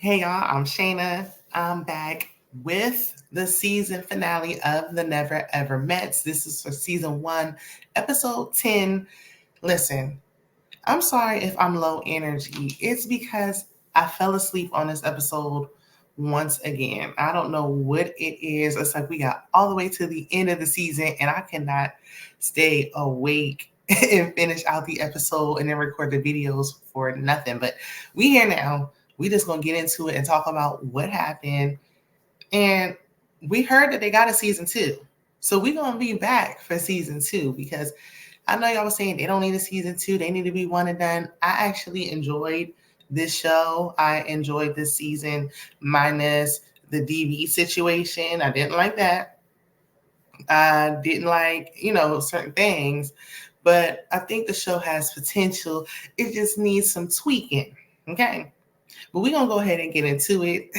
Hey y'all, I'm Shayna. I'm back with the season finale of the Never Ever Mets. This is for season 1, episode 10. Listen, I'm sorry if I'm low energy. It's because I fell asleep on this episode once again. I don't know what it is. It's like we got all the way to the end of the season and I cannot stay awake and finish out the episode and then record the videos for nothing. But we here now. We just gonna get into it and talk about what happened. And we heard that they got a season 2. So we're gonna be back for season 2 because I know y'all was saying they don't need a season 2, they need to be one and done. I actually enjoyed this show. I enjoyed this season, minus the DV situation. I didn't like that. I didn't like, certain things, but I think the show has potential. It just needs some tweaking. Okay. But we're going to go ahead and get into it.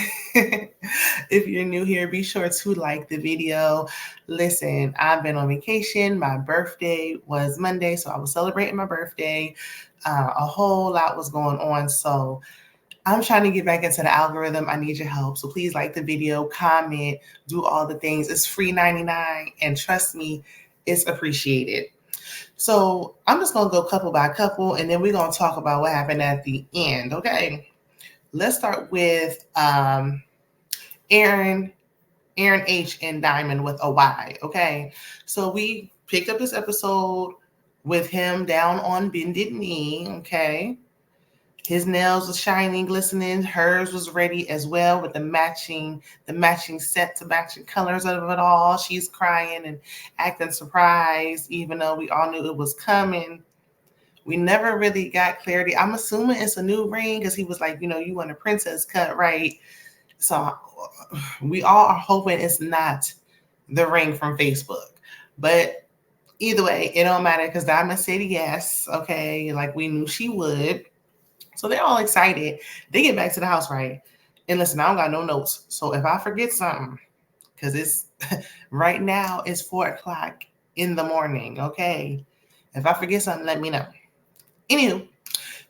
If you're new here, be sure to like the video. Listen, I've been on vacation. My birthday was Monday, so I was celebrating my birthday. A whole lot was going on. So I'm trying to get back into the algorithm. I need your help. So please like the video, comment, do all the things. It's free 99, and trust me, it's appreciated. So I'm just going to go couple by couple, and then we're going to talk about what happened at the end, okay? Let's start with Aaron H and Diamond with a Y. Okay. So we picked up this episode with him down on bended knee. Okay. His nails were shining, glistening. Hers was ready as well with the matching set to matching colors of it all. She's crying and acting surprised, even though we all knew it was coming. We never really got clarity. I'm assuming it's a new ring because he was like, you want a princess cut, right? So we all are hoping it's not the ring from Facebook. But either way, it don't matter because Diamond said yes, okay, like we knew she would. So they're all excited. They get back to the house, right? And listen, I don't got no notes. So if I forget something, because it's right now it's 4:00 in the morning, okay? If I forget something, let me know. Anywho,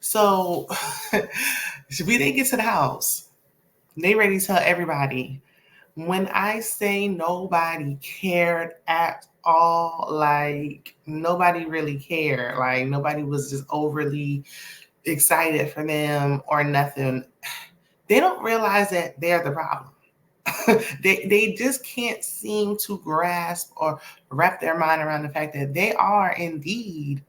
so we didn't get to the house. They ready to tell everybody. When I say nobody cared at all, like nobody really cared. Like nobody was just overly excited for them or nothing. They don't realize that they're the problem. they just can't seem to grasp or wrap their mind around the fact that they are indeed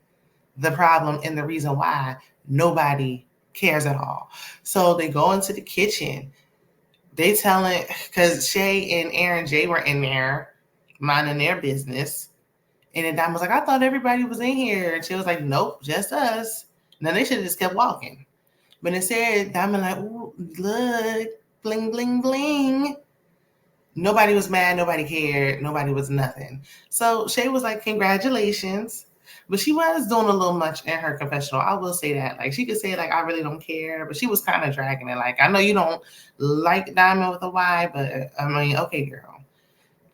the problem and the reason why nobody cares at all. So they go into the kitchen. They telling, because Shay and Aaron J were in there minding their business. And then Diamond was like, I thought everybody was in here. And she was like, nope, just us. Now they should have just kept walking. But instead, Diamond like, ooh, look, bling, bling, bling. Nobody was mad. Nobody cared. Nobody was nothing. So Shay was like, congratulations. But she was doing a little much in her confessional. I will say that. Like, she could say, like, I really don't care. But she was kind of dragging it. Like, I know you don't like Diamond with a Y, but I mean, okay, girl.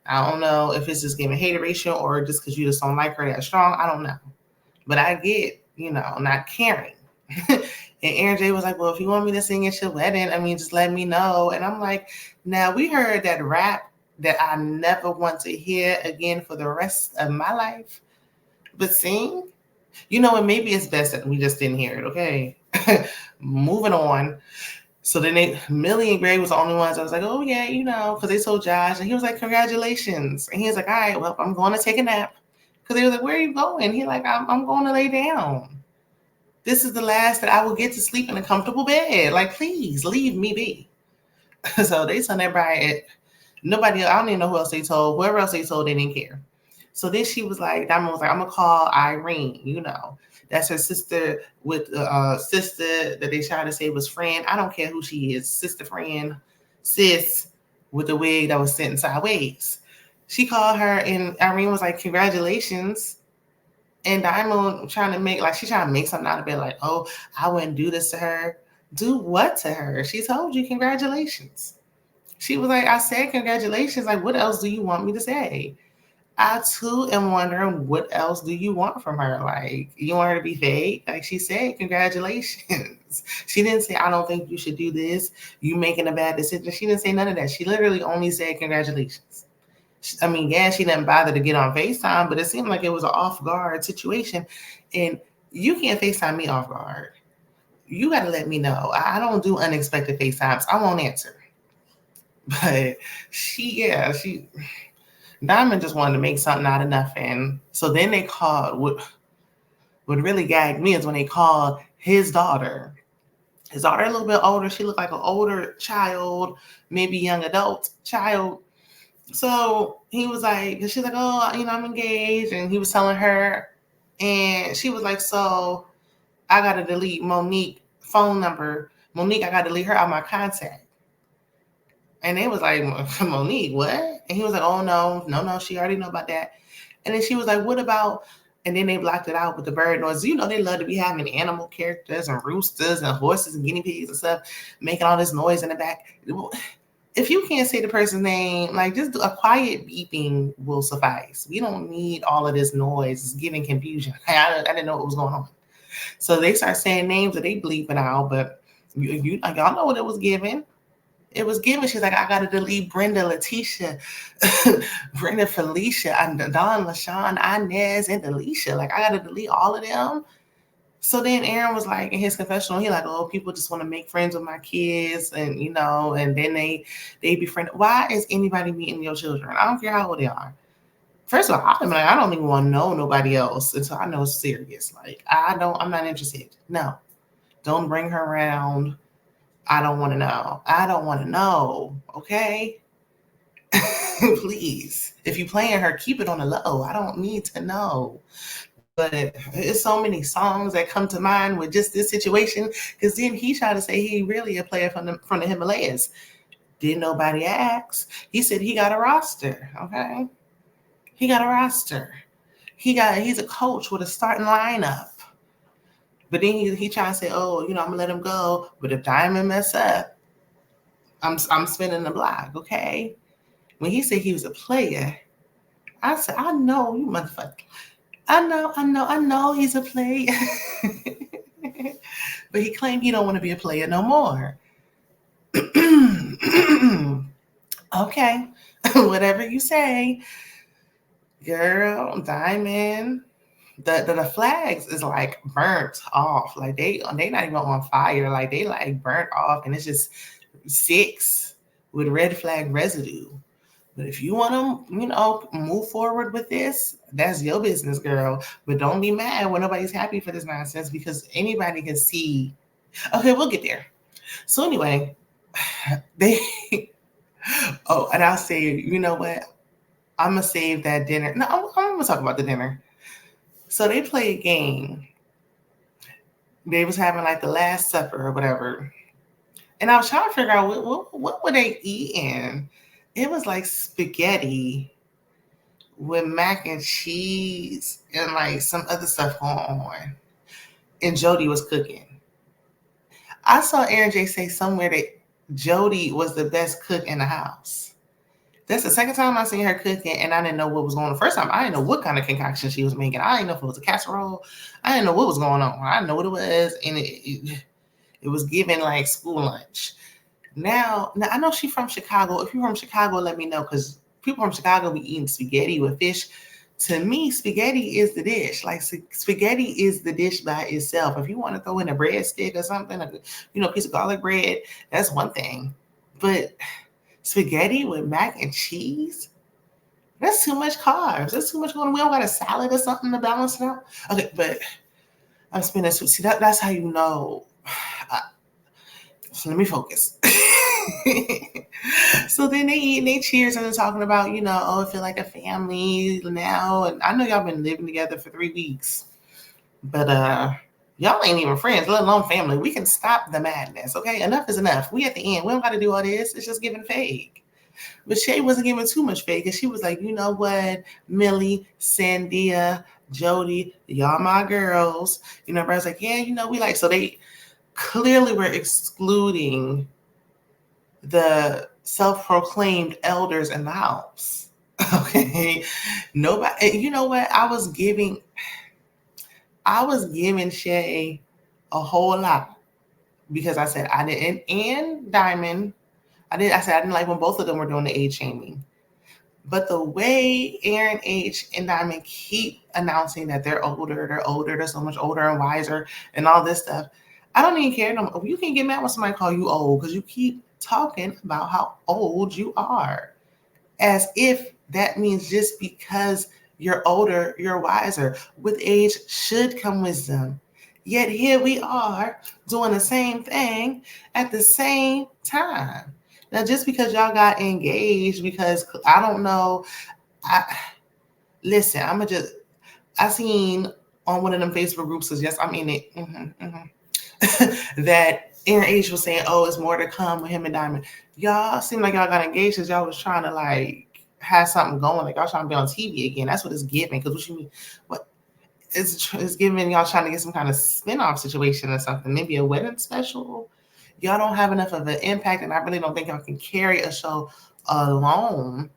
I don't know if it's just giving hateration or just because you just don't like her that strong. I don't know. But I get, not caring. And Aaron J was like, well, if you want me to sing at your wedding, I mean, just let me know. And I'm like, now we heard that rap that I never want to hear again for the rest of my life. But sing, and maybe it's best that we just didn't hear it, okay? Moving on. So then Millie and Gray was the only ones I was like, oh, yeah, because they told Josh. And he was like, congratulations. And he was like, all right, well, I'm going to take a nap. Because they was like, where are you going? He like, I'm going to lay down. This is the last that I will get to sleep in a comfortable bed. Like, please leave me be. So they told everybody, nobody, I don't even know who else they told. Whoever else they told, they didn't care. So then she was like, Diamond was like, I'm going to call Irene, That's her sister with the sister that they tried to say was friend. I don't care who she is. Sister, friend, sis with the wig that was sitting sideways. She called her and Irene was like, congratulations. And Diamond trying to make something out of it. Like, oh, I wouldn't do this to her. Do what to her? She told you congratulations. She was like, I said congratulations. Like, what else do you want me to say? I too am wondering, what else do you want from her? Like, you want her to be fake? Like she said, congratulations. She didn't say, I don't think you should do this. You making a bad decision. She didn't say none of that. She literally only said congratulations. I mean, yeah, she didn't bother to get on FaceTime, but it seemed like it was an off guard situation. And you can't FaceTime me off guard. You got to let me know. I don't do unexpected FaceTimes. I won't answer. But she Diamond just wanted to make something out of nothing. So then they called. What really gagged me is when they called his daughter. His daughter a little bit older. She looked like an older child, maybe young adult child. So he was like, she's like, oh, I'm engaged. And he was telling her, and she was like, so I got to delete Monique phone number. Monique, I got to delete her out of my contact. And they was like, Monique, what? And he was like, oh, no, she already know about that. And then she was like, what about, and then they blocked it out with the bird noise. They love to be having animal characters and roosters and horses and guinea pigs and stuff, making all this noise in the back. If you can't say the person's name, like just a quiet beeping will suffice. We don't need all of this noise. It's giving confusion. I didn't know what was going on. So they start saying names that they bleeping out, but y'all know what it was giving. It was given. She's like, I got to delete Brenda, Letitia, Brenda, Felicia, Don, LaShawn, Inez, and Alicia. Like, I got to delete all of them. So then Aaron was like, in his confessional, he like, oh, people just want to make friends with my kids. And, and then they befriend. Why is anybody meeting your children? I don't care how old they are. First of all, I'm like, I don't even want to know nobody else until I know it's serious. Like, I'm not interested. No, don't bring her around. I don't want to know. I don't want to know. Okay. Please. If you playing her, keep it on the low. I don't need to know. But it's so many songs that come to mind with just this situation. Because then he tried to say he really a player from the Himalayas. Didn't nobody ask. He said he got a roster. Okay. He got a roster. He's a coach with a starting lineup. But then he tried to say, oh, I'm gonna let him go. But if Diamond mess up, I'm spinning the block, okay? When he said he was a player, I said, I know you motherfucker. I know he's a player. But he claimed he don't want to be a player no more. Okay, whatever you say, girl, Diamond. The flags is like burnt off. Like they not even on fire. Like they like burnt off, and it's just 6 with red flag residue. But if you want to, move forward with this, that's your business, girl. But don't be mad when nobody's happy for this nonsense, because anybody can see. Okay, we'll get there. So anyway, they. Oh, and I'll say, you know what? I'm gonna save that dinner. No, I'm gonna talk about the dinner. So they play a game. They was having like the Last Supper or whatever. And I was trying to figure out what were they eating. It was like spaghetti with mac and cheese and like some other stuff going on. And Jody was cooking. I saw Aaron J say somewhere that Jody was the best cook in the house. That's the second time I seen her cooking, and I didn't know what was going on. The first time, I didn't know what kind of concoction she was making. I didn't know if it was a casserole. I didn't know what was going on. I didn't know what it was, and it was giving like school lunch. Now I know she's from Chicago. If you're from Chicago, let me know, because people from Chicago be eating spaghetti with fish. To me, spaghetti is the dish. Like spaghetti is the dish by itself. If you want to throw in a breadstick or something, a piece of garlic bread, that's one thing. But spaghetti with mac and cheese? That's too much carbs. That's too much going on. We don't got a salad or something to balance it out. Okay, but I'm spinning. See, that's how you know. So let me focus. So then they eat and they cheers and they're talking about, I feel like a family now. And I know y'all been living together for 3 weeks, but y'all ain't even friends, let alone family. We can stop the madness, okay? Enough is enough. We at the end. We don't got to do all this. It's just giving fake. But Shay wasn't giving too much fake, and she was like, you know what, Millie, Sandia, Jody, y'all my girls. I was like, yeah, we like. So they clearly were excluding the self-proclaimed elders in the house. Okay. Nobody, you know what? I was giving Shay a whole lot because I said I didn't, and Diamond, I said I didn't like when both of them were doing the age shaming. But the way Aaron H and Diamond keep announcing that they're older, they're so much older and wiser and all this stuff, I don't even care no more. You can't get mad when somebody call you old because you keep talking about how old you are. As if that means just because you're older, you're wiser. With age should come wisdom. Yet here we are doing the same thing at the same time. Now, just because y'all got engaged, because I don't know, listen, I seen on one of them Facebook groups, yes, I mean it, that Aaron H was saying, oh, it's more to come with him and Diamond. Y'all seem like y'all got engaged because y'all was trying to like have something going, like y'all trying to be on TV again. That's what it's giving. Because what you mean, what it's giving y'all trying to get some kind of spinoff situation or something, maybe a wedding special. Y'all don't have enough of an impact, and I really don't think y'all can carry a show alone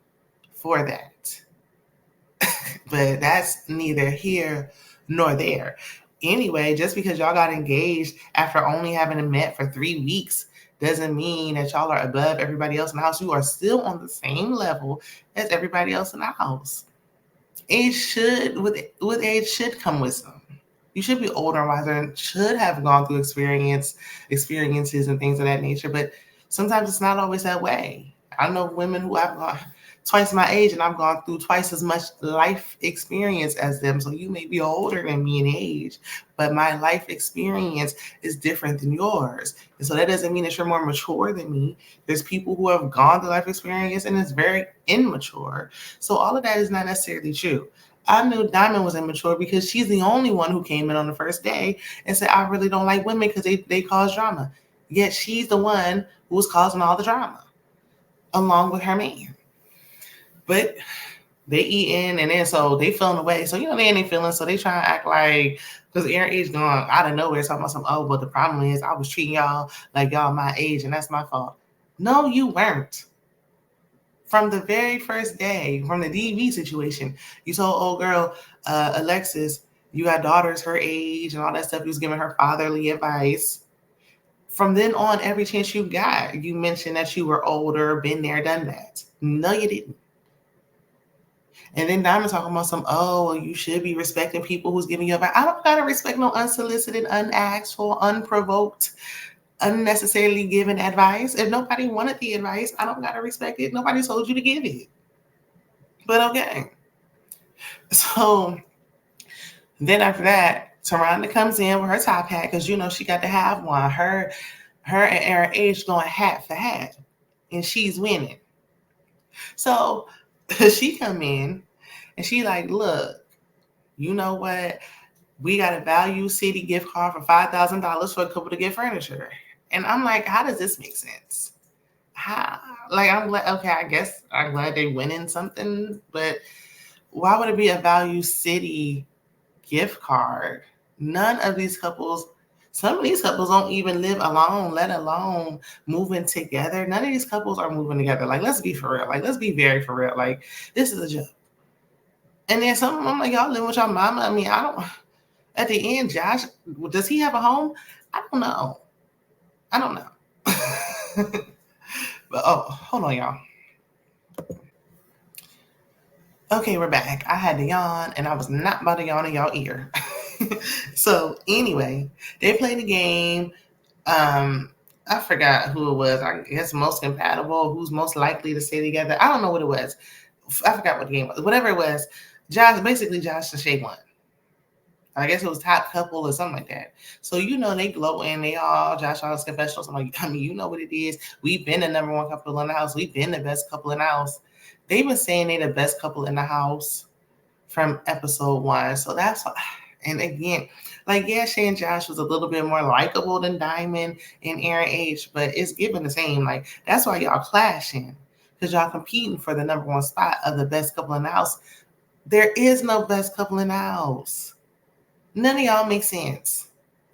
for that. But that's neither here nor there. Anyway, just because y'all got engaged after only having met for 3 weeks doesn't mean that y'all are above everybody else in the house. You are still on the same level as everybody else in the house. With age should come wisdom. You should be older and wiser and should have gone through experiences and things of that nature. But sometimes it's not always that way. I know women who I've gone twice my age and I've gone through twice as much life experience as them. So you may be older than me in age, but my life experience is different than yours. And so that doesn't mean that you're more mature than me. There's people who have gone through life experience and it's very immature. So all of that is not necessarily true. I knew Diamond was immature because she's the only one who came in on the first day and said, I really don't like women because they cause drama. Yet she's the one who was causing all the drama along with her man. But they eating and then so they feeling away. So, they ain't feeling. So they try to act like, because Aaron H gone out of nowhere talking about something, oh, but the problem is I was treating y'all like y'all my age and that's my fault. No, you weren't. From the very first day, from the DV situation, you told old girl, Alexis, you got daughters her age and all that stuff. You was giving her fatherly advice. From then on, every chance you got, you mentioned that you were older, been there, done that. No, you didn't. And then Diamond talking about you should be respecting people who's giving you advice. I don't gotta respect no unsolicited, unasked for, unprovoked, unnecessarily given advice. If nobody wanted the advice, I don't gotta respect it. Nobody told you to give it. But okay. So then after that, Taronda comes in with her top hat because she got to have one. Her and Aaron H going hat for hat, and she's winning. So she come in and she like, look, you know what? We got a Value City gift card for $5,000 for a couple to get furniture. And I'm like, how does this make sense? I'm glad, okay, I guess I'm glad they winning something, but why would it be a Value City gift card? None of these couples, some of these couples don't even live alone, let alone moving together. None of these couples are moving together. Like, let's be for real. Like, let's be very for real. Like, this is a joke. And then some of them, like, y'all live with your mama. I mean, at the end, Josh, does he have a home? I don't know. But, hold on, y'all. Okay, we're back. I had to yawn, and I was not about to yawn in y'all ear. So, anyway, they played the game. I forgot who it was. I guess most compatible, who's most likely to stay together. I don't know what it was. I forgot what the game was. Whatever it was, Josh and Shay won. I guess it was top couple or something like that. So, they gloating. They all Josh Allen's confessionals. I'm like, you know what it is. We've been the number one couple in the house. We've been the best couple in the house. They've been saying they're the best couple in the house from episode 1. So that's why. And again, like, yeah, Shay and Josh was a little bit more likable than Diamond and Aaron H, but it's given the same. Like, that's why y'all clashing, because y'all competing for the number 1 spot of the best couple in the house. There is no best couple in the house. None of y'all make sense.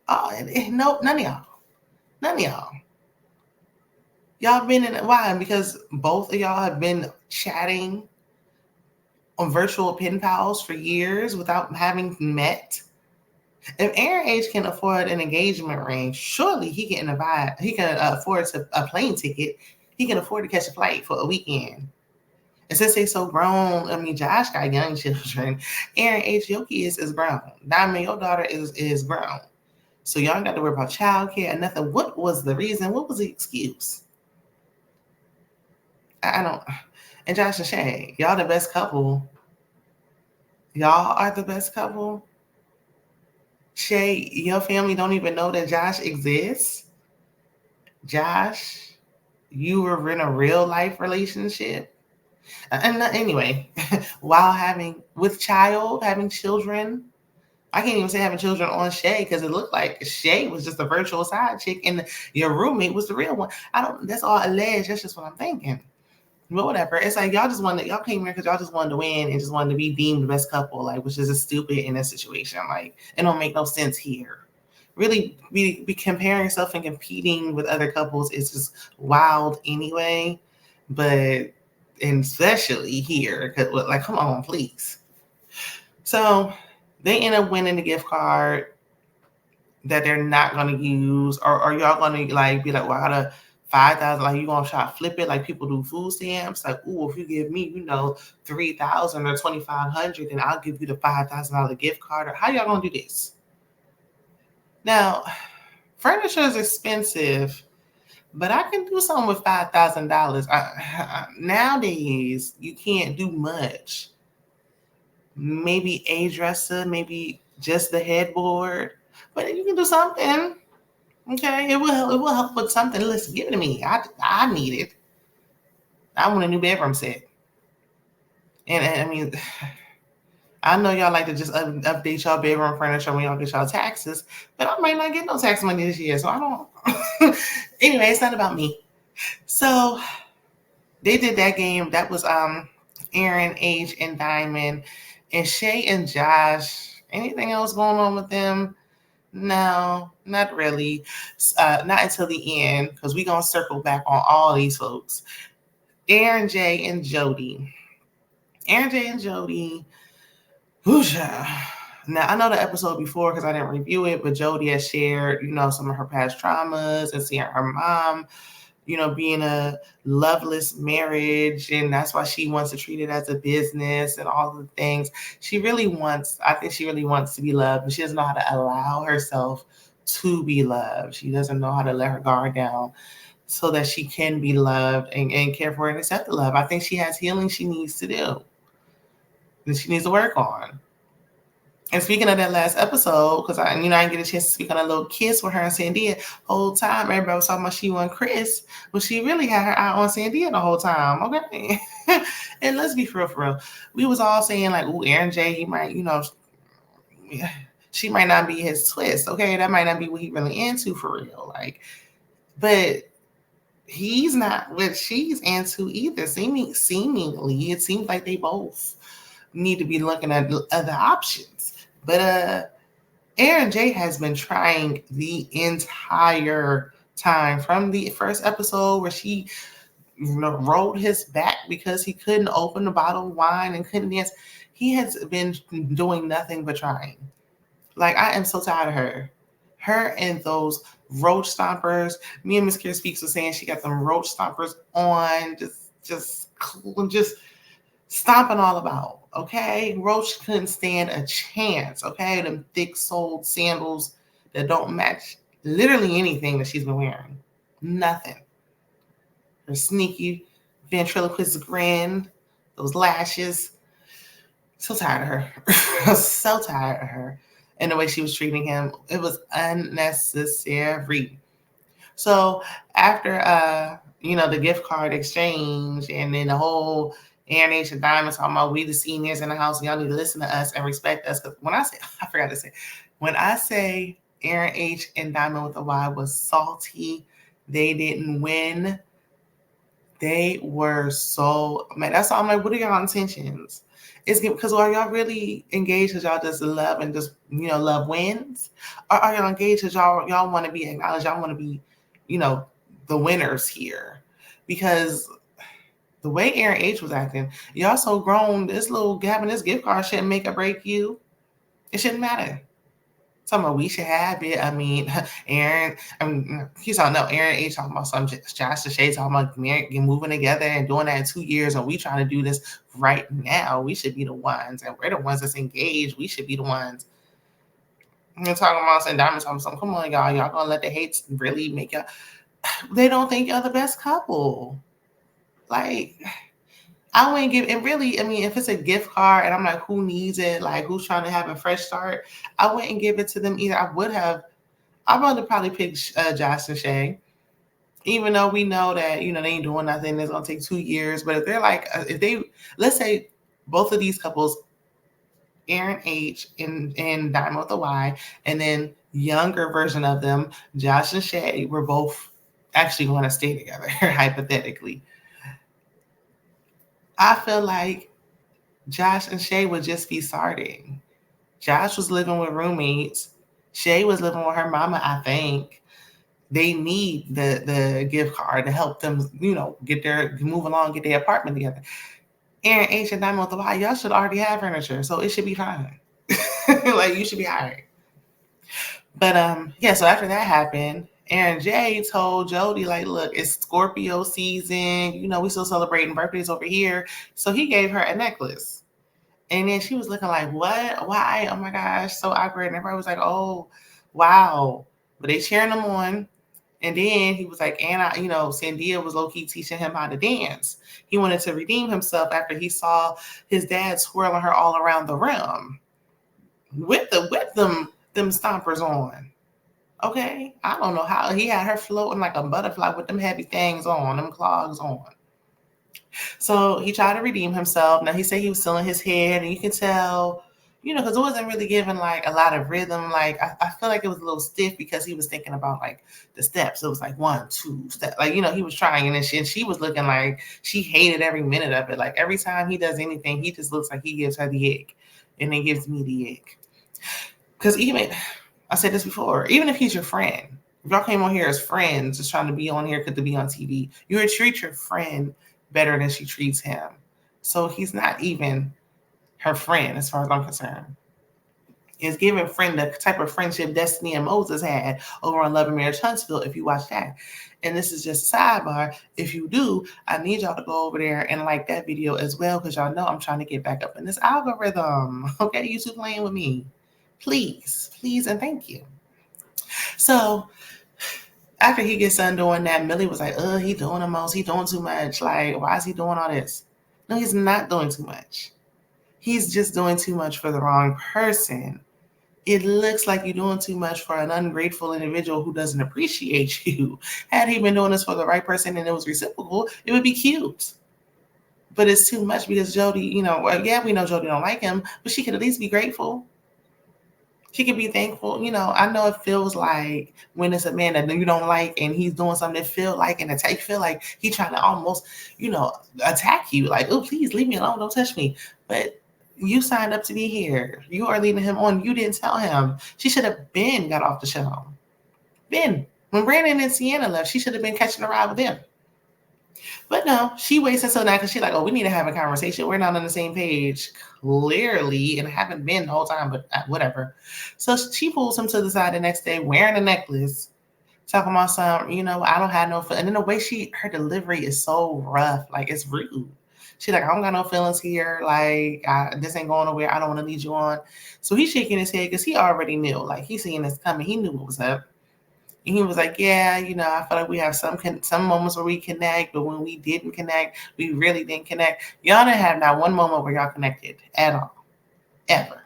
No, none of y'all. None of y'all. Y'all been in it. Why? Because both of y'all have been chatting on virtual pen pals for years without having met. If Aaron H can afford an engagement ring, surely he can afford a plane ticket. He can afford to catch a flight for a weekend. And since they so grown, I mean, Josh got young children. Aaron H, your kids is grown. Diamond, your daughter is grown. So y'all got to worry about childcare and nothing. What was the reason? What was the excuse? I don't. And Josh and Shay, y'all the best couple. Y'all are the best couple. Shay, your family don't even know that Josh exists. Josh, you were in a real life relationship. And anyway, while having children, I can't even say having children on Shay because it looked like Shay was just a virtual side chick and your roommate was the real one. That's all alleged. That's just what I'm thinking. But whatever. It's like y'all came here because y'all just wanted to win and just wanted to be deemed the best couple, like, which is stupid in this situation. Like, it don't make no sense here. Really be comparing yourself and competing with other couples is just wild anyway. But and especially here, because like, come on, please. So they end up winning the gift card that they're not going to use, or y'all going to like be like, well, I got a 5,000, like you gonna try to flip it like people do food stamps, like, oh, if you give me, 3,000 or 2,500, then I'll give you the $5,000 gift card. Or how y'all gonna do this? Now, furniture is expensive, but I can do something with $5,000. Nowadays, you can't do much. Maybe a dresser, maybe just the headboard, but you can do something. Okay, it will help with something. Listen, give it to me. I need it. I want a new bedroom set. And I mean, I know y'all like to just update y'all bedroom furniture when y'all get y'all taxes, but I might not get no tax money this year, so I don't. Anyway, it's not about me. So they did that game. That was Aaron, H, and Diamond, and Shay and Josh. Anything else going on with them? No, not really. Not until the end, because we're going to circle back on all these folks. Aaron J and Jody. Aaron J and Jody. Whoosha. Now, I know the episode before because I didn't review it, but Jody has shared, some of her past traumas and seeing her mom, being a loveless marriage. And that's why she wants to treat it as a business and all the things. I think she really wants to be loved, but she doesn't know how to allow herself to be loved. She doesn't know how to let her guard down so that she can be loved and care for and accept the love. I think she has healing she needs to do that she needs to work on. And speaking of that last episode, because I didn't get a chance to speak on a little kiss with her and Sandia whole time. Everybody was talking about she and Chris, but she really had her eye on Sandia the whole time. Okay. And let's be for real. We was all saying like, ooh, Aaron J, he might, she might not be his twist. Okay. That might not be what he really into for real. Like, but he's not what she's into either. Seemingly, it seems like they both need to be looking at other options. But Aaron J has been trying the entire time from the first episode where she rolled his back because he couldn't open the bottle of wine and couldn't dance. He has been doing nothing but trying. Like, I am so tired of her. Her and those roach stompers. Me and Miss Kira Speaks was saying she got them roach stompers on, just stomping all about. Okay, Roach couldn't stand a chance. Okay, them thick-soled sandals that don't match literally anything that she's been wearing. Nothing. Her sneaky ventriloquist grin, those lashes. So tired of her. So tired of her. And the way she was treating him, it was unnecessary. So after the gift card exchange and then the whole Aaron H and Diamond talking about we the seniors in the house, y'all need to listen to us and respect us. Because when I say Aaron H and Diamond with a Y was salty, they didn't win. They were so mad. That's all I'm like, what are y'all intentions? It's because are y'all really engaged because y'all just love and just love wins? Or are y'all engaged because y'all want to be acknowledged? Y'all want to be, the winners here. Because The way Aaron H was acting, y'all so grown, this little having this gift card shouldn't make or break you. It shouldn't matter. Talking about we should have it. I mean, Aaron, he's talking, no, Aaron H talking about some Josh and Shay talking about moving together and doing that in 2 years, and we trying to do this right now. We should be the ones, and we're the ones that's engaged. We should be the ones. And talking about and Diamond talking something. Come on, y'all gonna let the hates really make y'all? They don't think y'all the best couple. Like, I wouldn't give it really. I mean, if it's a gift card and I'm like, who needs it? Like, who's trying to have a fresh start? I wouldn't give it to them either. I would have. I would probably pick Josh and Shay, even though we know that they ain't doing nothing. It's gonna take 2 years. But if they're like, let's say both of these couples, Aaron H and Diamond with a Y, and then younger version of them, Josh and Shay, were both actually going to stay together, hypothetically. I feel like Josh and Shay would just be starting. Josh was living with roommates. Shay was living with her mama, I think. They need the gift card to help them, move along, get their apartment together. Aaron H and Diamond with the Y, y'all should already have furniture, so it should be fine. Like, you should be all right. But so after that happened, Aaron J told Jody, like, look, it's Scorpio season. We still celebrating birthdays over here. So he gave her a necklace. And then she was looking like, what? Why? Oh, my gosh, so awkward. And everybody was like, oh, wow. But they cheering him on. And then he was like, and Sandia was low-key teaching him how to dance. He wanted to redeem himself after he saw his dad swirling her all around the room with them stompers on. Okay, I don't know how he had her floating like a butterfly with them heavy things on, them clogs on. So he tried to redeem himself. Now he said he was still in his head, and you can tell, because it wasn't really giving like a lot of rhythm. Like I feel like it was a little stiff because he was thinking about like the steps. It was like 1, 2 steps. Like, he was trying, and she was looking like she hated every minute of it. Like every time he does anything, he just looks like he gives her the ick, and then gives me the ick. Because I said this before, even if he's your friend, if y'all came on here as friends, just trying to be on here to be on TV, you would treat your friend better than she treats him. So he's not even her friend as far as I'm concerned. It's giving friend the type of friendship Destiny and Moses had over on Love and Marriage Huntsville, if you watch that. And this is just a sidebar. If you do, I need y'all to go over there and like that video as well, because y'all know I'm trying to get back up in this algorithm. Okay, you two playing with me. Please, and thank you. So after he gets done doing that, Millie was like, he doing the most. He doing too much. Like, why is he doing all this? No, he's not doing too much. He's just doing too much for the wrong person. It looks like you're doing too much for an ungrateful individual who doesn't appreciate you. Had he been doing this for the right person and it was reciprocal, it would be cute. But it's too much because Jody, we know Jody don't like him, but she could at least be grateful. She could be thankful. I know it feels like when it's a man that you don't like and he's doing something that feel like an attack, you feel like he's trying to almost, attack you. Like, oh, please leave me alone. Don't touch me. But you signed up to be here. You are leading him on. You didn't tell him. She should have been got off the show. When Brandon and Sienna left, she should have been catching a ride with them. But no, she waits until now because she's like, oh, we need to have a conversation. We're not on the same page, clearly, and haven't been the whole time, but whatever. So she pulls him to the side the next day wearing a necklace, talking about some, I don't have no feelings. And then the way her delivery is so rough, like it's rude. She's like, I don't got no feelings here. Like, this ain't going nowhere. I don't want to lead you on. So he's shaking his head because he already knew. Like, he's seeing this coming. He knew what was up. And he was like, yeah, I feel like we have some moments where we connect, but when we didn't connect, we really didn't connect. Y'all didn't have not one moment where y'all connected at all, ever.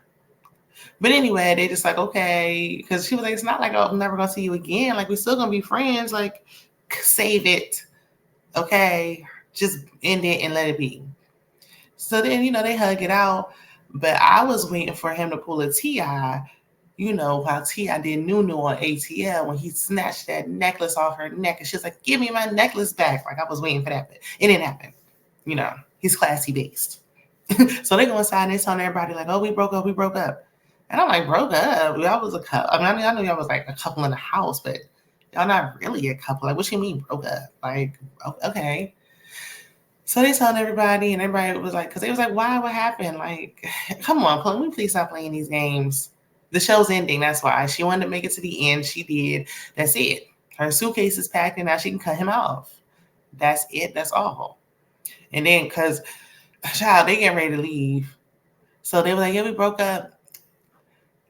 But anyway, they just like, okay, because she was like, it's not like I'm never going to see you again. Like, we're still going to be friends. Like, save it. Okay, just end it and let it be. So then, they hug it out. But I was waiting for him to pull a T.I., how T.I. did Nunu on ATL when he snatched that necklace off her neck. And she's like, give me my necklace back. Like, I was waiting for that, but it didn't happen. He's classy based. So they go inside and they tell everybody like, oh, we broke up. And I'm like, broke up? Y'all was a couple. I know y'all was like a couple in the house, but y'all not really a couple. Like, what you mean broke up? Like, okay. So they telling everybody, and everybody was like, because they was like, why? What happened? Like, come on, can we please stop playing these games? The show's ending. That's why she wanted to make it to the end. She did. That's it. Her suitcase is packed, and now she can cut him off. That's it. That's all. And then, because, child, they getting ready to leave. So they were like, yeah, we broke up.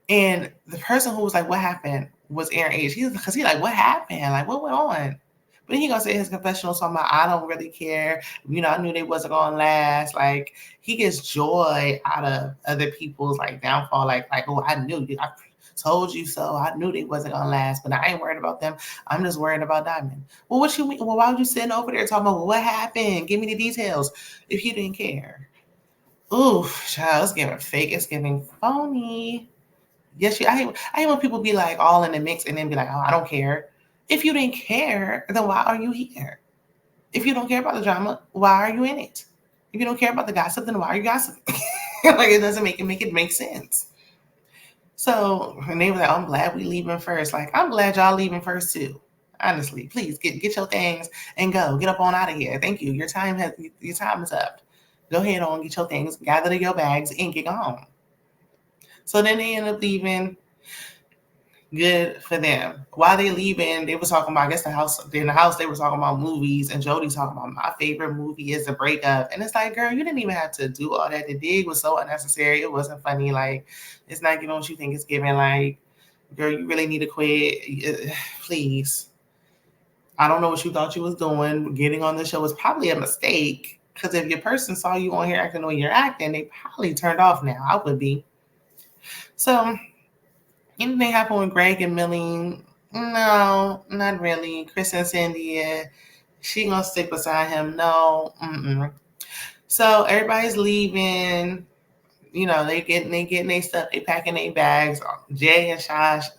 And the person who was like, what happened was Aaron H. Because he like, what happened? Like, what went on? But he gonna say his confessional talking about, I don't really care. You know, I knew they wasn't gonna last. Like, he gets joy out of other people's like downfall. Like, oh, I knew you. I told you so. I knew they wasn't gonna last, but I ain't worried about them. I'm just worried about Diamond. Well, what you mean? Well, why would you sitting over there talking about what happened? Give me the details if you didn't care. Ooh, child, it's giving fake. It's giving phony. Yes, I hate when people be like all in the mix and then be like, oh, I don't care. If you didn't care, then why are you here? If you don't care about the drama, why are you in it? If you don't care about the gossip, then why are you gossiping? Like, it doesn't make it make sense. So, and they were like, I'm glad we leaving first. Like, I'm glad y'all leaving first too. Honestly, please get your things and go. Get up on out of here. Thank you. Your time is up. Go ahead on, get your things, gather your bags, and get gone. So then they end up leaving. Good for them. While they leaving, they were talking about, I guess in the house, they were talking about movies, and Jody talking about, my favorite movie is The Breakup. And it's like, girl, you didn't even have to do all that. The dig was so unnecessary. It wasn't funny. Like, it's not giving what you think it's giving. Like, girl, you really need to quit. Please. I don't know what you thought you was doing. Getting on the show was probably a mistake. Because if your person saw you on here acting the way you're acting, they probably turned off now. I would be. So anything happen with Greg and Millie? No, not really. Chris and Cindy, she gonna stick beside him. No. So everybody's leaving. You know, they getting their stuff. They packing their bags. Jay and Shosh.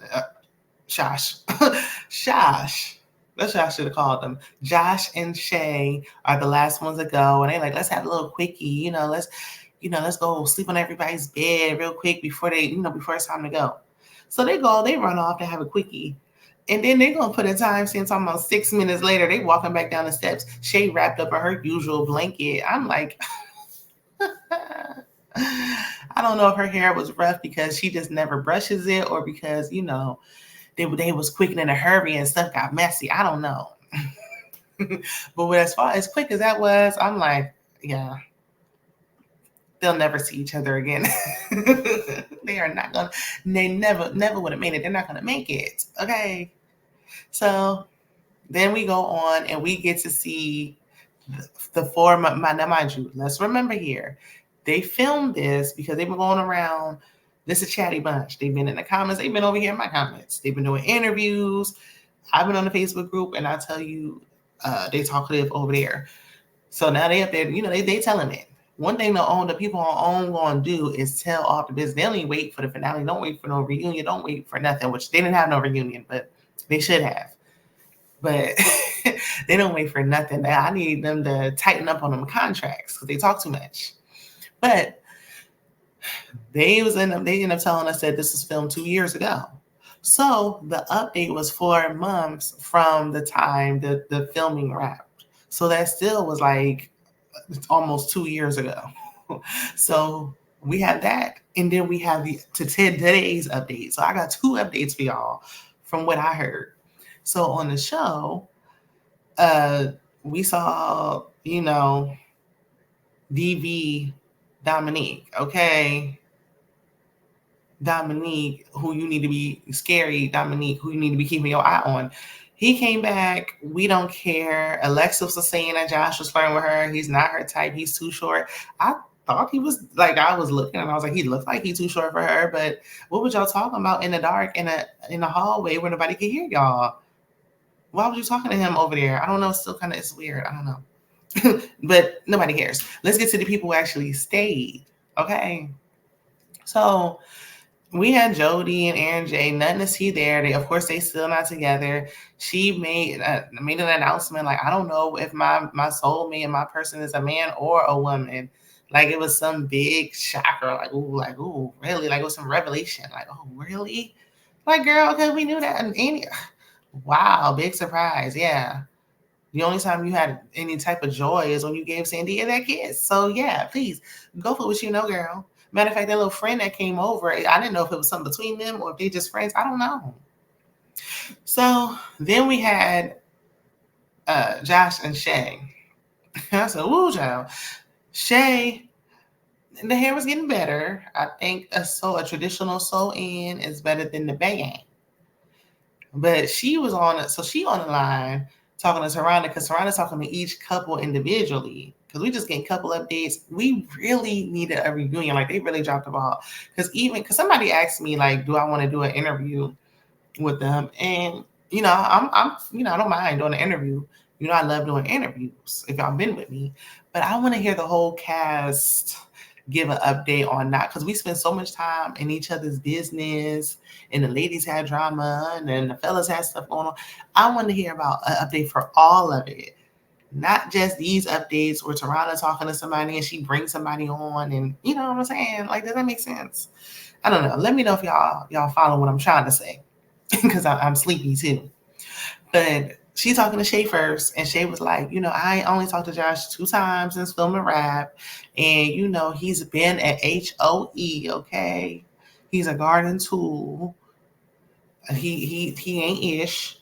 That's what I should have called them. Josh and Shay are the last ones to go, and they like, let's have a little quickie. Let's go sleep on everybody's bed real quick before it's time to go. So they run off to have a quickie. And then they're going to put a time since almost 6 minutes later, they walking back down the steps. Shay wrapped up in her usual blanket. I'm like, I don't know if her hair was rough because she just never brushes it, or because, they was quick and in a hurry and stuff got messy. I don't know. But as far as quick as that was, I'm like, yeah, they'll never see each other again. They are not gonna. They never would have made it. They're not gonna make it. Okay. So then we go on and we get to see the four. Now, mind you, let's remember here, they filmed this because they were going around. This is a chatty bunch. They've been in the comments. They've been over here in my comments. They've been doing interviews. I've been on the Facebook group, and I tell you, they talkative over there. So now they up there. They telling it. One thing the people on OWN going to do is tell off the business. They don't even wait for the finale. Don't wait for no reunion. Don't wait for nothing, which they didn't have no reunion, but they should have. But they don't wait for nothing. I need them to tighten up on them contracts because they talk too much. But they end up telling us that this was filmed 2 years ago. So the update was 4 months from the time the filming wrapped. So that still was like almost 2 years ago. So we have that, and then we have today's update. So I got 2 updates for y'all from what I heard. So on the show, we saw, DV Dominique, okay? Dominique, who you need to be scary, Dominique, who you need to be keeping your eye on. He came back. We don't care. Alexis was saying that Josh was flirting with her. He's not her type. He's too short. I thought he was like, I was looking and I was like, he looked like he's too short for her. But what was y'all talking about in the dark in the hallway where nobody could hear y'all? Why was you talking to him over there? I don't know. It's weird. I don't know. But nobody cares. Let's get to the people who actually stayed. Okay. So we had Jody and Aaron J. Nothing to see there. They still not together. She made an announcement like, I don't know if my soulmate and my person is a man or a woman. Like, it was some big shocker. Like, ooh, really? Like, it was some revelation. Like, oh, really? Like, girl, okay, we knew that. Wow, big surprise. Yeah. The only time you had any type of joy is when you gave Sandia that kiss. So yeah, please go for what you know, girl. Matter of fact, that little friend that came over, I didn't know if it was something between them or if they just friends. I don't know. So then we had Josh and Shay. I said, "Woo, child." Shay, the hair was getting better. I think a traditional sew in is better than the bang. But she was on it, so she on the line talking to Tarana because Tarana's talking to each couple individually. Because we just getting couple updates. We really needed a reunion. Like they really dropped the ball. Because somebody asked me, like, do I want to do an interview with them? And I don't mind doing an interview. I love doing interviews if y'all been with me. But I want to hear the whole cast give an update on that because we spend so much time in each other's business and the ladies had drama and then the fellas had stuff going on. I want to hear about an update for all of it, not just these updates where Tarana talking to somebody and she brings somebody on and you know what I'm saying? Like, does that make sense? I don't know. Let me know if y'all follow what I'm trying to say because I'm sleepy too. But she talking to Shay first, and Shay was like, I only talked to Josh 2 times since filming Rap, and he's been at HOE, okay? He's a garden tool. He ain't ish,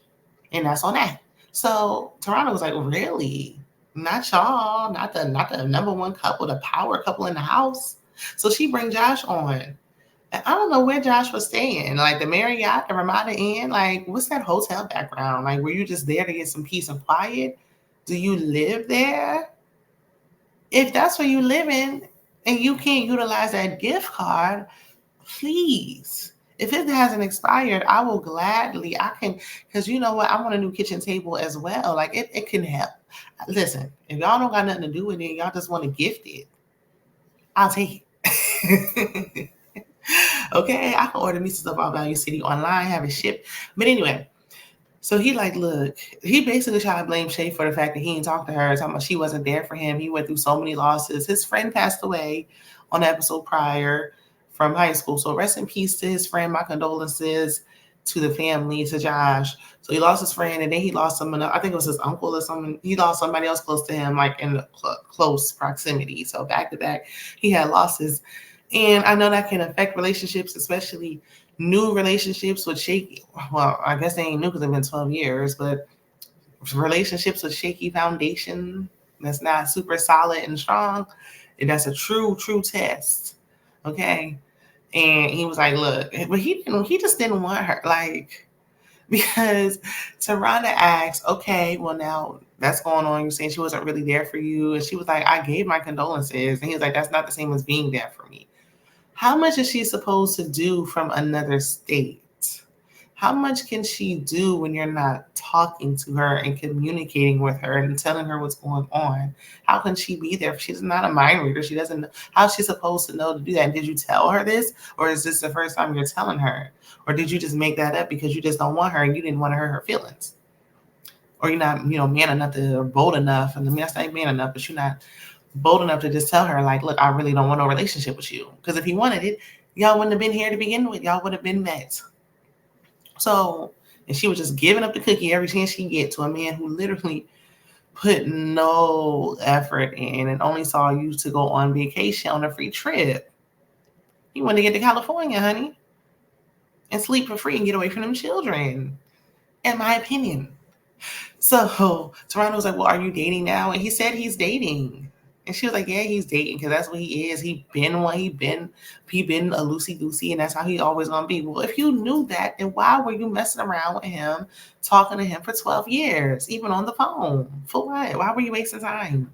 and that's on that. So Toronto was like, really? Not y'all, not the number one couple, the power couple in the house. So she bring Josh on. I don't know where Josh was staying, like the Marriott, the Ramada Inn. Like, what's that hotel background? Like, were you just there to get some peace and quiet? Do you live there? If that's where you live in and you can't utilize that gift card, please. If it hasn't expired, I will gladly, because you know what? I want a new kitchen table as well. Like, it can help. Listen, if y'all don't got nothing to do with it, y'all just want to gift it, I'll take it. Okay, I can order me some stuff off Value City online, have it shipped. But anyway, so he basically tried to blame Shay for the fact that he didn't talk to her, talking about she wasn't there for him. He went through so many losses. His friend passed away on the episode prior from high school. So rest in peace to his friend. My condolences to the family, to Josh. So he lost his friend, and then he lost someone. I think it was his uncle or someone. He lost somebody else close to him, like in close proximity. So back to back, he had losses. And I know that can affect relationships, especially new relationships with shaky. Well, I guess they ain't new because it's been 12 years, but relationships with shaky foundation that's not super solid and strong, and that's a true test. Okay. And he was like, look, but he just didn't want her, like, because Tarana asked, okay, well, now that's going on. You're saying she wasn't really there for you. And she was like, I gave my condolences. And he was like, that's not the same as being there for me. How much is she supposed to do from another state? How much can she do when you're not talking to her and communicating with her and telling her what's going on? How can she be there if she's not a mind reader? She doesn't know. How's she supposed to know to do that? And did you tell her this? Or is this the first time you're telling her? Or did you just make that up because you just don't want her and you didn't want to hurt her feelings? Or you're not, man enough or bold enough. And I mean, I say man enough, but you're not bold enough to just tell her, like, look, I really don't want no relationship with you. Because if he wanted it, y'all wouldn't have been here to begin with. Y'all would have been met. So, and she was just giving up the cookie every chance she get to a man who literally put no effort in and only saw you to go on vacation on a free trip. He wanted to get to California, honey, and sleep for free and get away from them children, in my opinion. So Toronto was like, well, are you dating now? And he said he's dating. And she was like, yeah, he's dating because that's what he is. He been a loosey-goosey, and that's how he always gonna be. Well, if you knew that, then why were you messing around with him, talking to him for 12 years, even on the phone? For what? Why were you wasting time?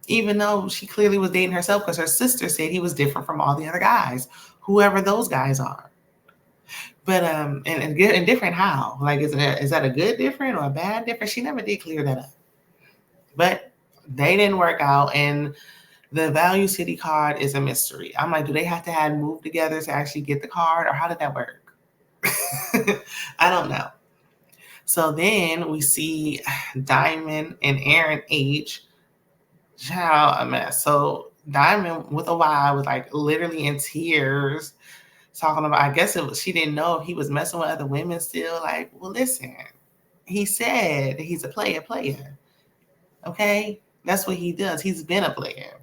Even though she clearly was dating herself because her sister said he was different from all the other guys, whoever those guys are. But and different how? Like, is that a good different or a bad different? She never did clear that up. But they didn't work out, and the Value City card is a mystery. I'm like, do they have to have moved together to actually get the card, or how did that work? I don't know. So then we see Diamond and Aaron H. Child, a mess. So Diamond with a Y was like literally in tears, talking about, I guess she didn't know if he was messing with other women still. Like, well, listen, he said he's a player. Okay? That's what he does. He's been a player.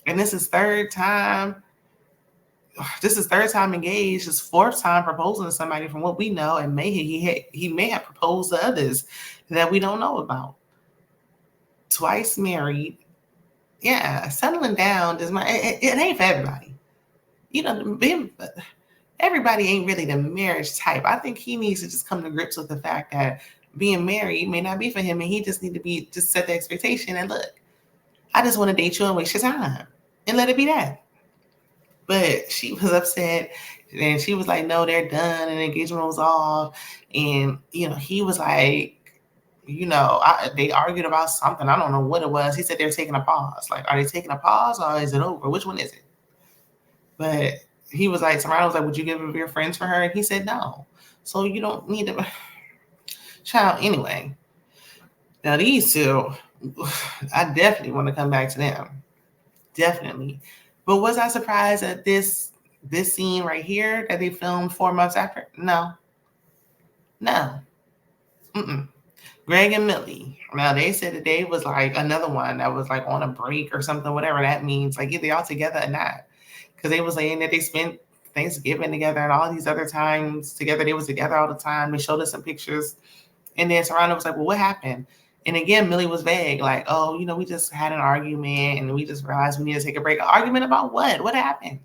And this is third time engaged, his fourth time proposing to somebody from what we know, and he may have proposed to others that we don't know about. Twice married. Yeah, settling down it ain't for everybody. You know, everybody ain't really the marriage type. I think he needs to just come to grips with the fact that being married may not be for him, and he just need to just set the expectation and look, I just want to date you and waste your time and let it be that. But she was upset, and she was like, no, they're done, and the engagement was off. And, he was like, they argued about something. I don't know what it was. He said they're taking a pause. Like, are they taking a pause or is it over? Which one is it? But he was like, Samara was like, would you give up your friends for her? And he said no. So you don't need to. Child, anyway. Now these two, I definitely want to come back to them. Definitely. But was I surprised at this scene right here that they filmed 4 months after? No. Greg and Millie. Now they said that they was like another one that was like on a break or something, whatever that means. Like either y'all together or not. Because they was saying that they spent Thanksgiving together and all these other times together. They was together all the time. They showed us some pictures. And then Serrano was like, well, what happened? And again, Millie was vague, like, oh, we just had an argument and we just realized we need to take a break. An argument about what? What happened?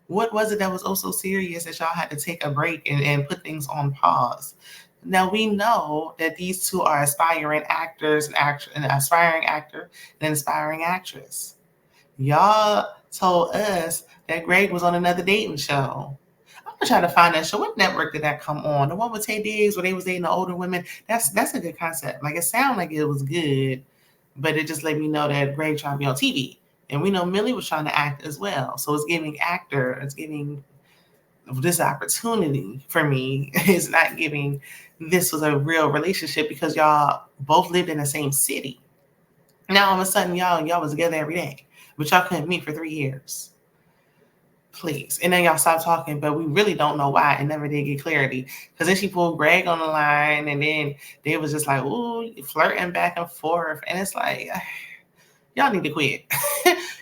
What was it that was oh so serious that y'all had to take a break and put things on pause? Now we know that these two are aspiring actors, an aspiring actor and an aspiring actress. Y'all told us that Greg was on another dating show. I'm gonna try to find that show. What network did that come on? The one with Tay Diggs where they was dating the older women. That's a good concept. Like it sounded like it was good, but it just let me know that Greg trying to be on TV. And we know Millie was trying to act as well. So it's giving actor, it's giving this opportunity for me. It's not giving this was a real relationship because y'all both lived in the same city. Now all of a sudden y'all was together every day, but y'all couldn't meet for 3 years. Please. And then y'all stopped talking, but we really don't know why and never did get clarity. Because then she pulled Greg on the line and then they was just like, ooh, flirting back and forth. And it's like, y'all need to quit.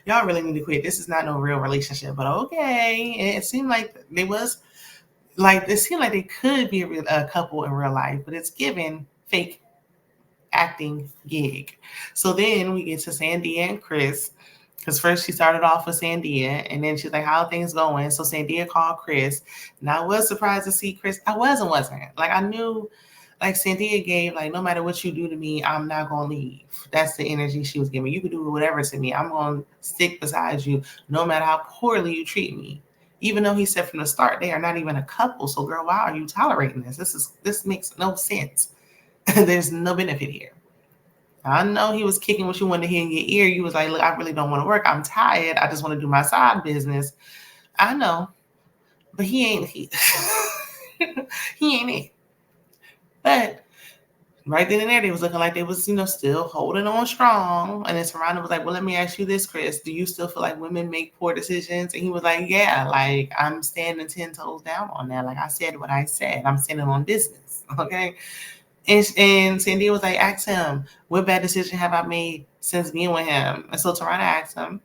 Y'all really need to quit. This is not no real relationship, but okay. And it seemed like it seemed like they could be a couple in real life, but it's given fake acting gig. So then we get to Sandia and Chris. Because first she started off with Sandia, and then she's like, how are things going? So Sandia called Chris. And I was surprised to see Chris. I wasn't. Like, I knew, like, Sandia gave, like, no matter what you do to me, I'm not going to leave. That's the energy she was giving. You can do whatever to me. I'm going to stick beside you, no matter how poorly you treat me. Even though he said from the start, they are not even a couple. So, girl, why are you tolerating this? This makes no sense. There's no benefit here. I know he was kicking what you wanted to hear in your ear. You was like, look, I really don't want to work. I'm tired. I just want to do my side business. I know. But he ain't he ain't it. But right then and there, they was looking like they was, still holding on strong. And then Serrano was like, well, let me ask you this, Chris. Do you still feel like women make poor decisions? And he was like, yeah, like I'm standing 10 toes down on that. Like I said what I said. I'm standing on business. Okay. And Sandy was like, ask him, what bad decision have I made since being with him? And so Tarana asked him,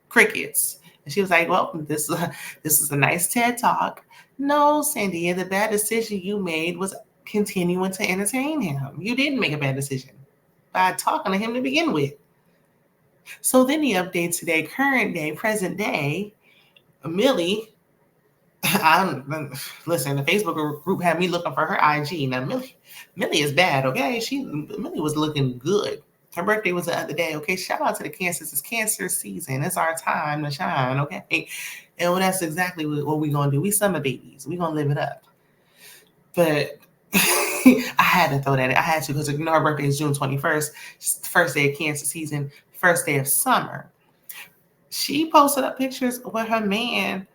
crickets. And she was like, well, this is a nice TED talk. No, Sandy, the bad decision you made was continuing to entertain him. You didn't make a bad decision by talking to him to begin with. So then the update today, current day, present day, Millie, listen, the Facebook group had me looking for her IG. Now, Millie is bad, okay? Millie was looking good. Her birthday was the other day, okay? Shout out to the Cancers. It's Cancer season. It's our time to shine, okay? And that's exactly what we're going to do. We summer babies. We're going to live it up. But I had to throw that in. I had to because, her birthday is June 21st. First day of Cancer season. First day of summer. She posted up pictures with her man.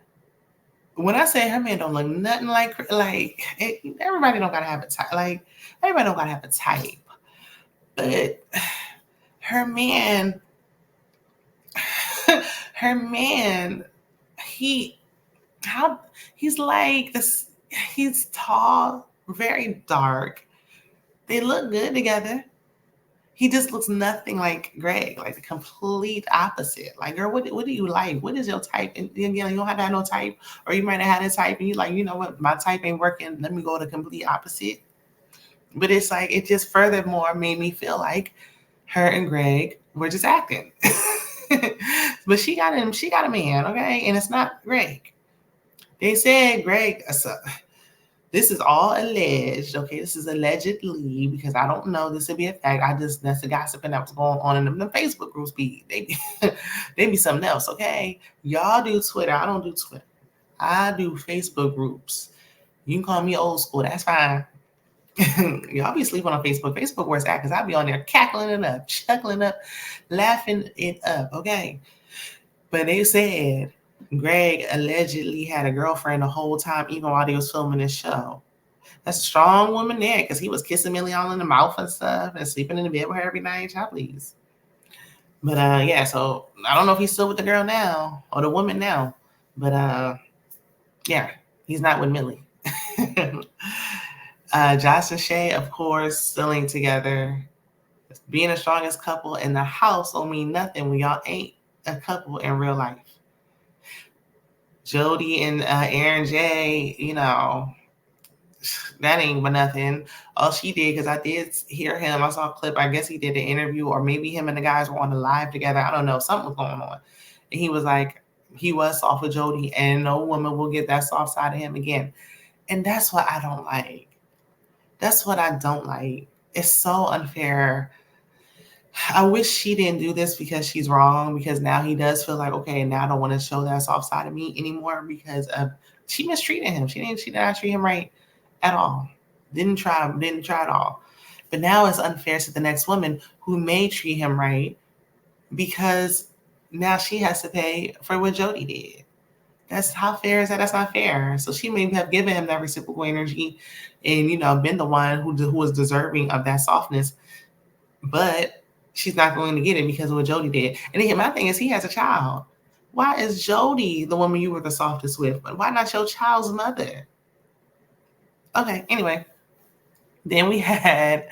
When I say her man don't look nothing like everybody don't gotta have a type. Like everybody don't gotta have a type, but her man, he's like this. He's tall, very dark, They look good together. He just looks nothing like Greg, like the complete opposite. Like, girl, what do you like? What is your type? And again, you don't have to have no type, or you might have had a type, and you like, you know what, my type ain't working. Let me go to complete opposite. But it's like it just furthermore made me feel like her and Greg were just acting. But she got him. She got a man, okay, and it's not Greg. They said Greg. This is all alleged, okay? This is allegedly because I don't know this to be a fact. That's the gossiping that was going on in the Facebook groups. They be something else, okay? Y'all do Twitter. I don't do Twitter. I do Facebook groups. You can call me old school. That's fine. Y'all be sleeping on Facebook. Facebook where it's at because I be on there cackling it up, chuckling up, laughing it up, okay? But they said Greg allegedly had a girlfriend the whole time, even while they was filming this show. That's a strong woman there because he was kissing Millie all in the mouth and stuff and sleeping in the bed with her every night. Child, please. But yeah, so I don't know if he's still with the girl now or the woman now. But yeah, he's not with Millie. Josh and Shay, of course, still ain't together. Being the strongest couple in the house don't mean nothing when y'all ain't a couple in real life. Jody and Aaron J, you know, that ain't but nothing. All she did, because I did hear him, I saw a clip, I guess he did an interview, or maybe him and the guys were on the live together. I don't know, something was going on. And he was like, he was soft with Jody, and no woman will get that soft side of him again. And that's what I don't like. That's what I don't like. It's so unfair. I wish she didn't do this because she's wrong, because now he does feel like, okay, now I don't want to show that soft side of me anymore because she mistreated him. She did not treat him right at all. Didn't try at all. But now it's unfair to the next woman who may treat him right because now she has to pay for what Jody did. That's how fair is that? That's not fair. So she may have given him that reciprocal energy and, you know, been the one who was deserving of that softness. But she's not going to get it because of what Jody did. And again, my thing is he has a child. Why is Jody the woman you were the softest with? But why not your child's mother? Okay, anyway. Then we had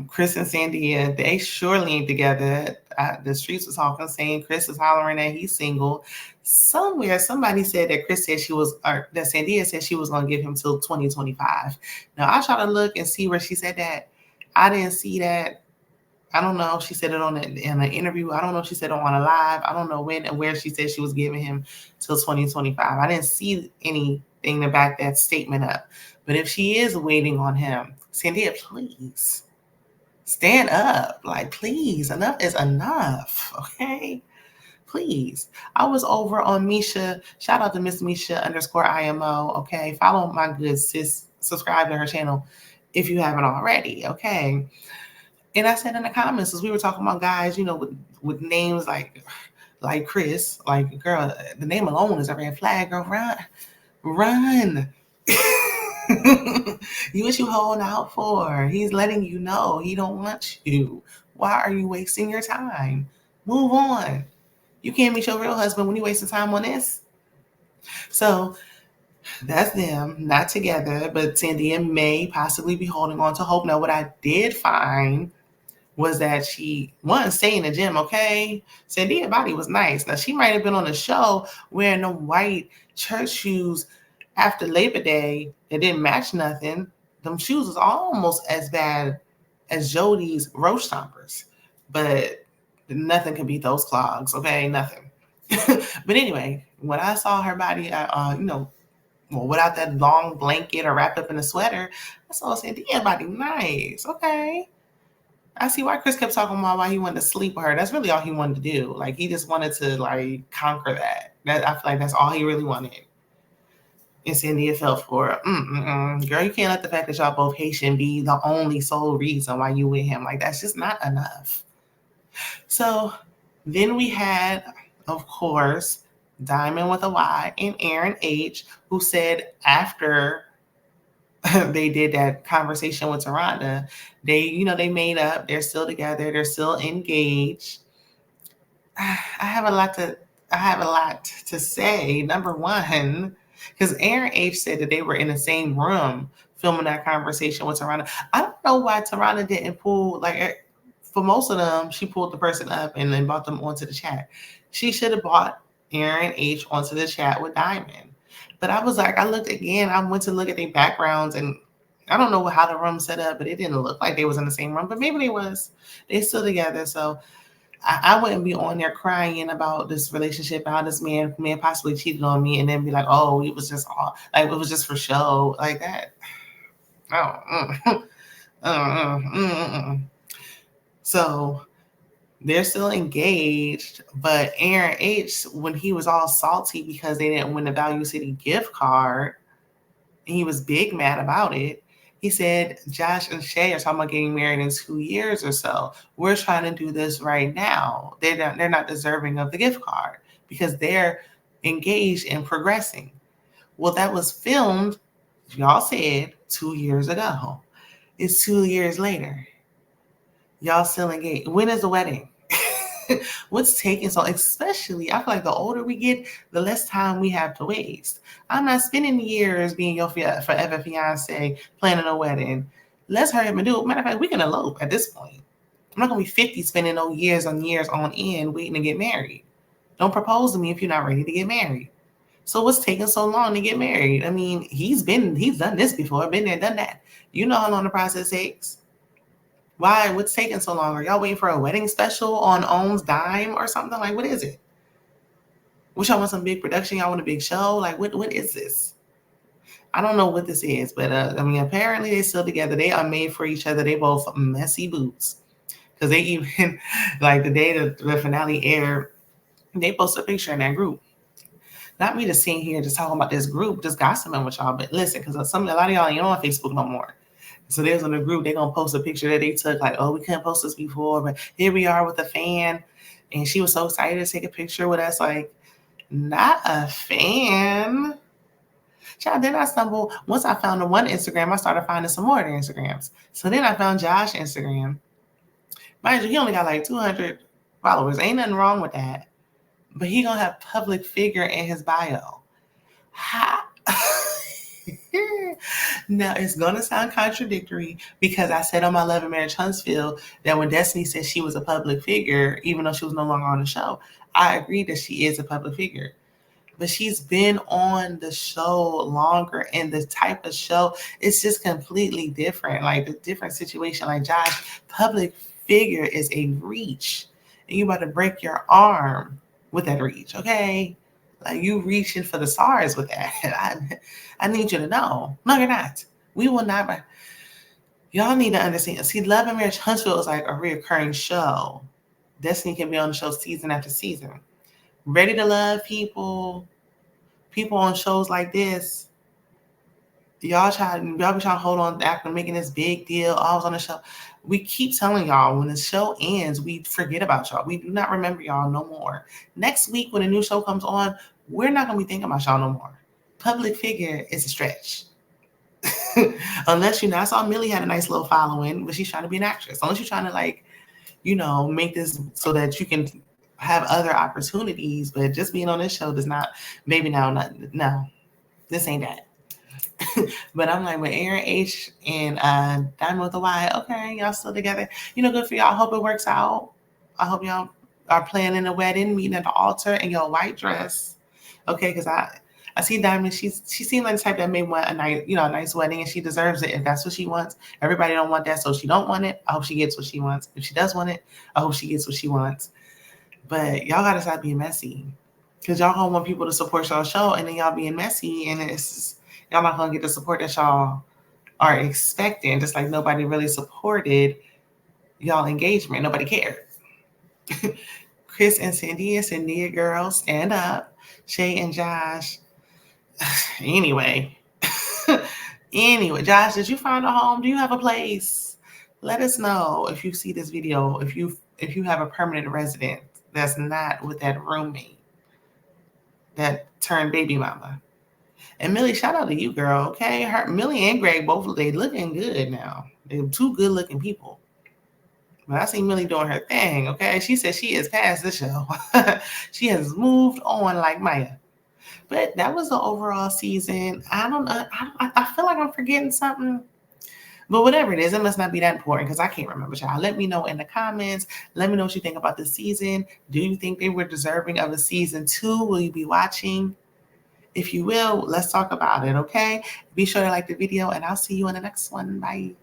Chris and Sandia. They surely ain't together. The streets was talking, saying Chris is hollering that he's single. Somewhere, somebody said that Chris said that Sandia said she was going to give him till 2025. Now, I try to look and see where she said that. I didn't see that. I don't know if she said it in an interview. I don't know if she said it on a live. I don't know when and where she said she was giving him till 2025. I didn't see anything to back that statement up. But if she is waiting on him, Sandia, please stand up. Like, please, enough is enough. Okay? Please. I was over on Misha. Shout out to Miss Misha _IMO. Okay? Follow my good sis. Subscribe to her channel if you haven't already. Okay? And I said in the comments, as we were talking about guys, you know, with names like Chris, like, girl, the name alone is a red flag, girl. Run. You what you holding out for? He's letting you know he don't want you. Why are you wasting your time? Move on. You can't meet your real husband when you wasting time on this. So that's them, not together, but Sandia may possibly be holding on to hope. Now, what I did find was that she stay in the gym, okay? Sandia's body was nice. Now, she might have been on a show wearing them white church shoes after Labor Day that didn't match nothing. Them shoes was almost as bad as Jody's roach stompers. But nothing can beat those clogs, okay? Nothing. But anyway, when I saw her body, without that long blanket or wrapped up in a sweater, I saw Sandia's body nice, okay? I see why Chris kept talking about why he wanted to sleep with her. That's really all he wanted to do. Like, he just wanted to, like, conquer that. I feel like that's all he really wanted. And Sandia fell for it. Girl, you can't let the fact that y'all both Haitian be the only sole reason why you with him. Like, that's just not enough. So then we had, of course, Diamond with a Y and Aaron H, who said after they did that conversation with Taronda, they made up. They're still together. They're still engaged. I have a lot to say. Number one, because Aaron H said that they were in the same room filming that conversation with Tarana. I don't know why Tarana didn't pull, like, for most of them, she pulled the person up and then brought them onto the chat. She should have brought Aaron H onto the chat with Diamond. But I was like, I looked again, I went to look at their backgrounds, and I don't know how the room set up, but it didn't look like they was in the same room, but maybe they was. They still together. So I wouldn't be on there crying about this relationship, how this man possibly cheated on me, and then be like, oh, it was just all, like, it was just for show, like that. Oh, So they're still engaged, but Aaron H, when he was all salty because they didn't win the Value City gift card, and he was big mad about it, he said, Josh and Shay are talking about getting married in 2 years or so. We're trying to do this right now. They're not deserving of the gift card because they're engaged and progressing. Well, that was filmed, y'all said, 2 years ago. It's 2 years later. Y'all still engaged. When is the wedding? What's taking so, especially, I feel like the older we get, the less time we have to waste. I'm not spending years being your forever fiance, planning a wedding. Let's hurry up and do it. Matter of fact, we can elope at this point. I'm not going to be 50 spending no years on end waiting to get married. Don't propose to me if you're not ready to get married. So what's taking so long to get married? I mean, he's done this before, been there, done that. You know how long the process takes. Why? What's taking so long? Are y'all waiting for a wedding special on Ohm's dime or something? Like, what is it? Wish y'all want some big production? Y'all want a big show? Like, what is this? I don't know what this is, but I mean, apparently they're still together. They are made for each other. They both messy boots. Because they even, like, the day the finale aired, they posted a picture in that group. Not me just sitting here just talking about this group, just gossiping with y'all, but listen, because a lot of y'all ain't on Facebook no more. So there's in the group, they're going to post a picture that they took, like, oh, we couldn't post this before, but here we are with a fan. And she was so excited to take a picture with us, like, not a fan. Child, then I stumbled, once I found the one Instagram, I started finding some more of their Instagrams. So then I found Josh's Instagram. Mind you, he only got like 200 followers. Ain't nothing wrong with that. But he going to have public figure in his bio. How? Now, it's going to sound contradictory because I said on my Love and Marriage Huntsville that when Destiny said she was a public figure, even though she was no longer on the show, I agree that she is a public figure. But she's been on the show longer, and the type of show, it's just completely different. Like, the different situation. Like, Josh, public figure is a reach, and you about to break your arm with that reach, okay? Like, you reaching for the stars with that. I need you to know. No, you're not. We will not. Y'all need to understand. See, Love and Marriage Huntsville is like a reoccurring show. Destiny can be on the show season after season. Ready to Love people on shows like this. Y'all be trying to hold on after making this big deal. I was on the show. We keep telling y'all when the show ends, we forget about y'all. We do not remember y'all no more. Next week when a new show comes on, we're not going to be thinking about y'all no more. Public figure is a stretch. Unless, I saw Millie had a nice little following, but she's trying to be an actress. Unless you're trying to, like, make this so that you can have other opportunities, but just being on this show does not, maybe now, no, this ain't that. But I'm like, with Aaron H and Diamond with a Y, okay, y'all still together. Good for y'all. I hope it works out. I hope y'all are planning a wedding, meeting at the altar in your white dress. Okay, because I see Diamond. She seemed like the type that may want a nice wedding, and she deserves it if that's what she wants. Everybody don't want that, so she don't want it. I hope she gets what she wants. If she does want it, I hope she gets what she wants. But y'all gotta stop being messy, because y'all gonna want people to support y'all show, and then y'all being messy, and it's just, y'all not gonna get the support that y'all are expecting. Just like nobody really supported y'all engagement. Nobody cared. Chris and Cindy girls, stand up. Shay and Josh. Anyway, Josh, did you find a home? Do you have a place? Let us know if you see this video. If you have a permanent resident that's not with that roommate that turned baby mama. And Millie, shout out to you, girl. Okay, Millie and Greg both, they looking good now. They're two good looking people. But I see Millie doing her thing. Okay, she said she is past the show. She has moved on like Maya. But that was the overall season. I don't know. I feel like I'm forgetting something. But whatever it is, it must not be that important because I can't remember, child. Let me know in the comments. Let me know what you think about the season. Do you think they were deserving of a season 2? Will you be watching? If you will, let's talk about it, okay? Be sure to like the video, and I'll see you in the next one. Bye.